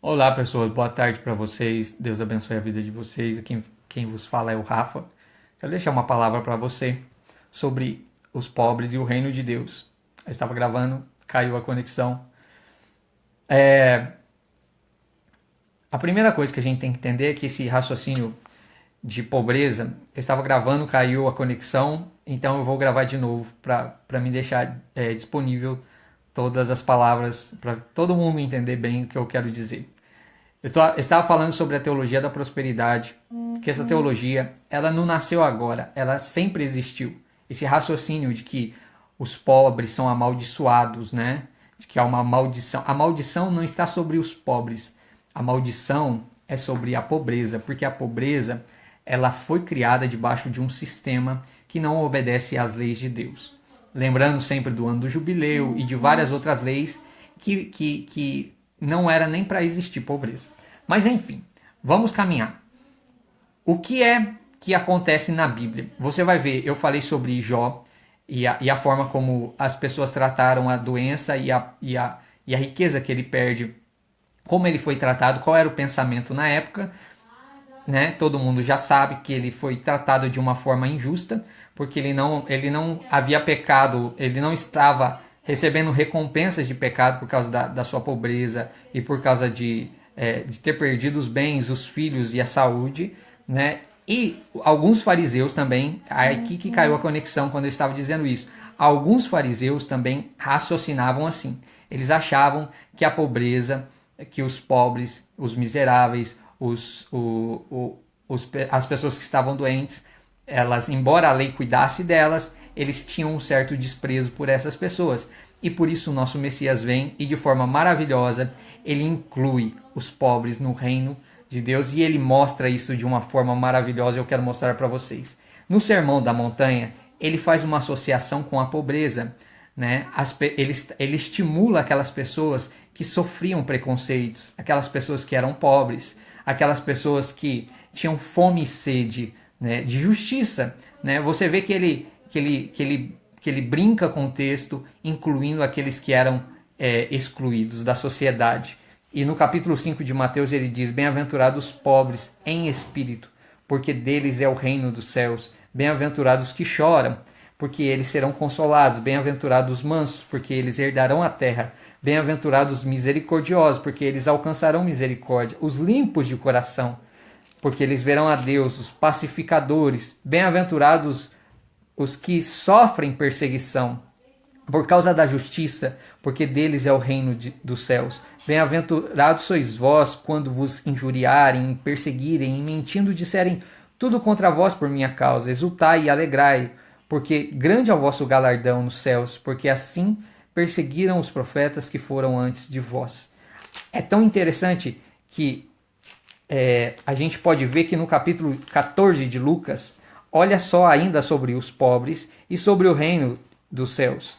Olá, pessoas. Boa tarde para vocês. Deus abençoe a vida de vocês. Quem vos fala é o Rafa. Quero deixar uma palavra para você sobre os pobres e o reino de Deus. Eu estava gravando, caiu a conexão. A primeira coisa que a gente tem que entender é que esse raciocínio de pobreza, eu estava gravando, caiu a conexão, então eu vou gravar de novo para me deixar disponível todas as palavras para todo mundo entender bem o que eu quero dizer. Eu estava falando sobre a teologia da prosperidade, que essa teologia, ela não nasceu agora, ela sempre existiu. Esse raciocínio de que os pobres são amaldiçoados, né? De que há uma maldição. A maldição não está sobre os pobres, a maldição é sobre a pobreza, porque a pobreza, ela foi criada debaixo de um sistema que não obedece às leis de Deus. Lembrando sempre do ano do jubileu e de várias outras leis que não era nem para existir pobreza. Mas enfim, vamos caminhar. O que é que acontece na Bíblia? Você vai ver, eu falei sobre Jó e a forma como as pessoas trataram a doença e a riqueza que ele perde, como ele foi tratado, qual era o pensamento na época, né? Todo mundo já sabe que ele foi tratado de uma forma injusta, porque ele não havia pecado, ele não estava recebendo recompensas de pecado por causa da sua pobreza e por causa de ter perdido os bens, os filhos e a saúde, né? E alguns fariseus também, aqui que caiu a conexão quando eu estava dizendo isso, alguns fariseus também raciocinavam assim. Eles achavam que a pobreza, que os pobres, os miseráveis, as pessoas que estavam doentes, elas, embora a lei cuidasse delas, eles tinham um certo desprezo por essas pessoas. E por isso o nosso Messias vem e de forma maravilhosa ele inclui os pobres no reino de Deus e ele mostra isso de uma forma maravilhosa. Eu quero mostrar para vocês. No Sermão da Montanha, ele faz uma associação com a pobreza, né? Ele estimula aquelas pessoas que sofriam preconceitos, aquelas pessoas que eram pobres, aquelas pessoas que tinham fome e sede, né, de justiça, né? Você vê que ele brinca com o texto, incluindo aqueles que eram excluídos da sociedade. E no capítulo 5 de Mateus ele diz: bem-aventurados os pobres em espírito, porque deles é o reino dos céus. Bem-aventurados os que choram, porque eles serão consolados. Bem-aventurados os mansos, porque eles herdarão a terra. Bem-aventurados os misericordiosos, porque eles alcançarão misericórdia. Os limpos de coração, porque eles verão a Deus. Os pacificadores, bem-aventurados os que sofrem perseguição por causa da justiça, porque deles é o reino dos céus. Bem-aventurados sois vós quando vos injuriarem, perseguirem e mentindo disserem tudo contra vós por minha causa. Exultai e alegrai, porque grande é o vosso galardão nos céus, porque assim perseguiram os profetas que foram antes de vós. É tão interessante que a gente pode ver que no capítulo 14 de Lucas, olha só ainda sobre os pobres e sobre o reino dos céus.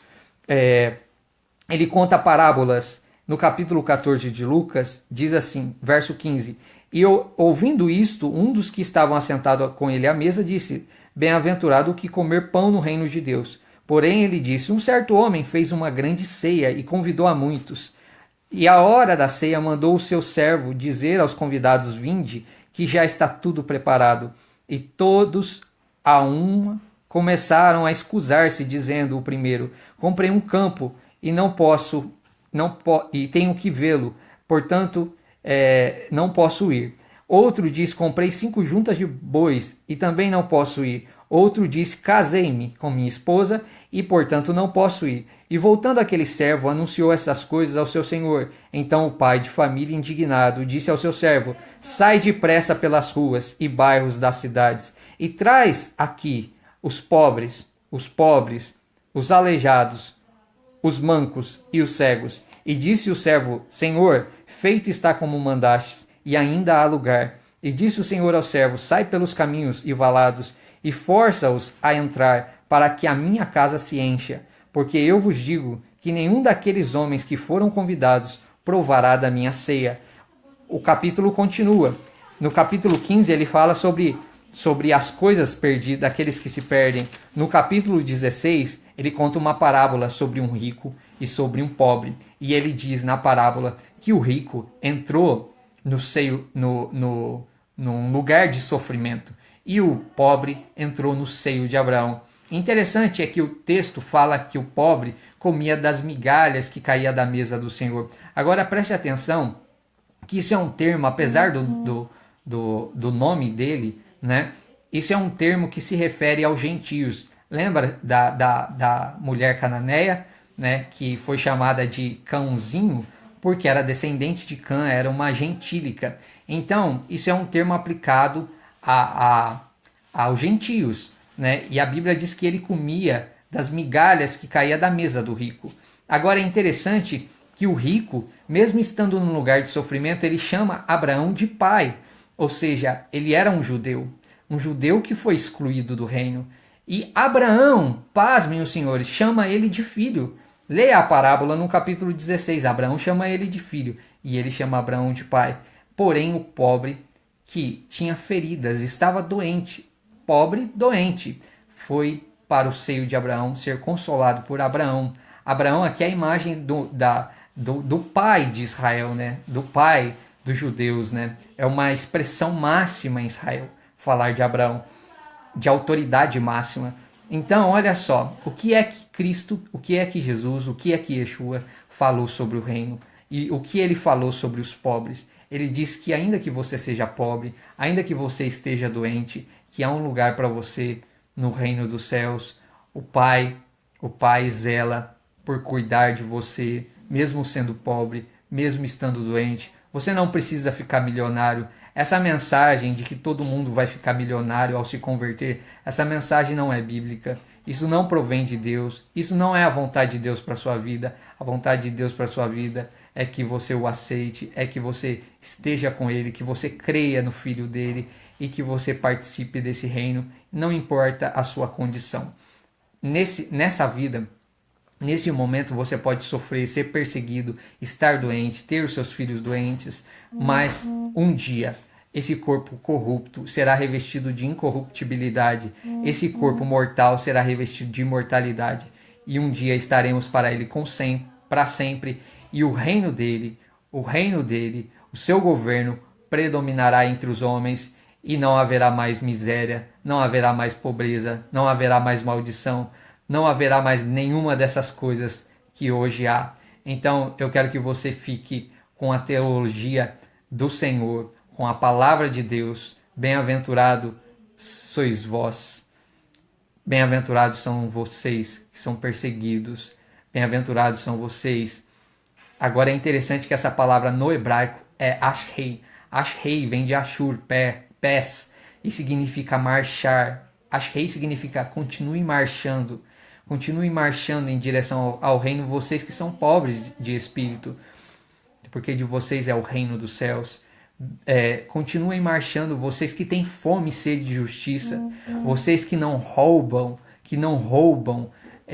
Ele conta parábolas. No capítulo 14 de Lucas, diz assim, verso 15: E ouvindo isto, um dos que estavam assentados com ele à mesa disse: Bem-aventurado o que comer pão no reino de Deus. Porém ele disse: Um certo homem fez uma grande ceia e convidou a muitos. E à hora da ceia mandou o seu servo dizer aos convidados: Vinde, que já está tudo preparado. E todos a uma começaram a escusar-se, dizendo o primeiro: Comprei um campo e e tenho que vê-lo, portanto não posso ir. Outro diz: Comprei 5 juntas de bois e também não posso ir. Outro diz: Casei-me com minha esposa e portanto não posso ir. E voltando aquele servo, anunciou essas coisas ao seu senhor. Então o pai de família, indignado, disse ao seu servo: Sai depressa pelas ruas e bairros das cidades e traz aqui os pobres, os aleijados, os mancos e os cegos. E disse o servo: Senhor, feito está como mandastes, e ainda há lugar. E disse o Senhor ao servo: Sai pelos caminhos e valados, e força-os a entrar, para que a minha casa se encha. Porque eu vos digo que nenhum daqueles homens que foram convidados provará da minha ceia. O capítulo continua. No capítulo 15 ele fala sobre as coisas perdidas, daqueles que se perdem. No capítulo 16 ele conta uma parábola sobre um rico e sobre um pobre. E ele diz na parábola que o rico entrou no seio, num lugar de sofrimento, e o pobre entrou no seio de Abraão. Interessante é que o texto fala que o pobre comia das migalhas que caía da mesa do Senhor. Agora preste atenção que isso é um termo, apesar do nome dele, né? Isso é um termo que se refere aos gentios. Lembra da mulher cananeia, né? Que foi chamada de cãozinho, porque era descendente de Cã, era uma gentílica. Então, isso é um termo aplicado aos gentios, né? E a Bíblia diz que ele comia das migalhas que caía da mesa do rico. Agora é interessante que o rico, mesmo estando num lugar de sofrimento, ele chama Abraão de pai, ou seja, ele era um judeu que foi excluído do reino. E Abraão, pasmem os senhores, chama ele de filho. Leia a parábola no capítulo 16, Abraão chama ele de filho e ele chama Abraão de pai. Porém o pobre, que tinha feridas, estava doente, pobre, doente, foi para o seio de Abraão ser consolado por Abraão. Abraão aqui é a imagem do pai de Israel, né? Do pai dos judeus, né? É uma expressão máxima em Israel, falar de Abraão, de autoridade máxima. Então, olha só, o que é que Cristo, o que é que Jesus, o que é que Yeshua falou sobre o reino e o que ele falou sobre os pobres. Ele diz que ainda que você seja pobre, ainda que você esteja doente, que há um lugar para você no reino dos céus. O Pai zela por cuidar de você, mesmo sendo pobre, mesmo estando doente. Você não precisa ficar milionário. Essa mensagem de que todo mundo vai ficar milionário ao se converter, essa mensagem não é bíblica. Isso não provém de Deus. Isso não é a vontade de Deus para sua vida. A vontade de Deus para sua vida é que você o aceite, é que você esteja com ele, que você creia no Filho dele e que você participe desse reino, não importa a sua condição. Nessa vida, nesse momento você pode sofrer, ser perseguido, estar doente, ter os seus filhos doentes, mas um dia esse corpo corrupto será revestido de incorruptibilidade, esse corpo mortal será revestido de imortalidade, e um dia estaremos para ele para sempre, e o reino dele, o seu governo predominará entre os homens, e não haverá mais miséria, não haverá mais pobreza, não haverá mais maldição, não haverá mais nenhuma dessas coisas que hoje há. Então eu quero que você fique com a teologia do Senhor, com a palavra de Deus. Bem-aventurado sois vós, bem-aventurados são vocês que são perseguidos, bem-aventurados são vocês. Agora é interessante que essa palavra no hebraico é ashrei. Ashrei vem de Ashur, pés, e significa marchar. Ashrei significa continue marchando em direção ao reino, vocês que são pobres de espírito, porque de vocês é o reino dos céus. Continuem marchando, vocês que têm fome e sede de justiça, vocês que não roubam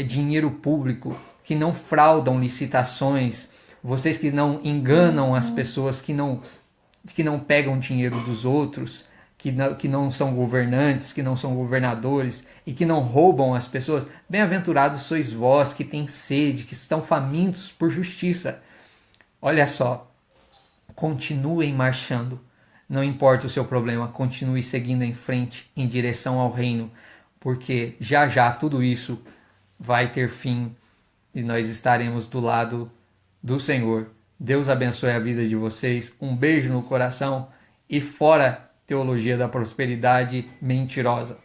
dinheiro público, que não fraudam licitações, vocês que não enganam as pessoas, que não pegam dinheiro dos outros, que não são governantes, que não são governadores e que não roubam as pessoas. Bem-aventurados sois vós que têm sede, que estão famintos por justiça. Olha só, continuem marchando, não importa o seu problema, continue seguindo em frente em direção ao reino, porque já já tudo isso vai ter fim e nós estaremos do lado do Senhor. Deus abençoe a vida de vocês, um beijo no coração e fora teologia da prosperidade mentirosa.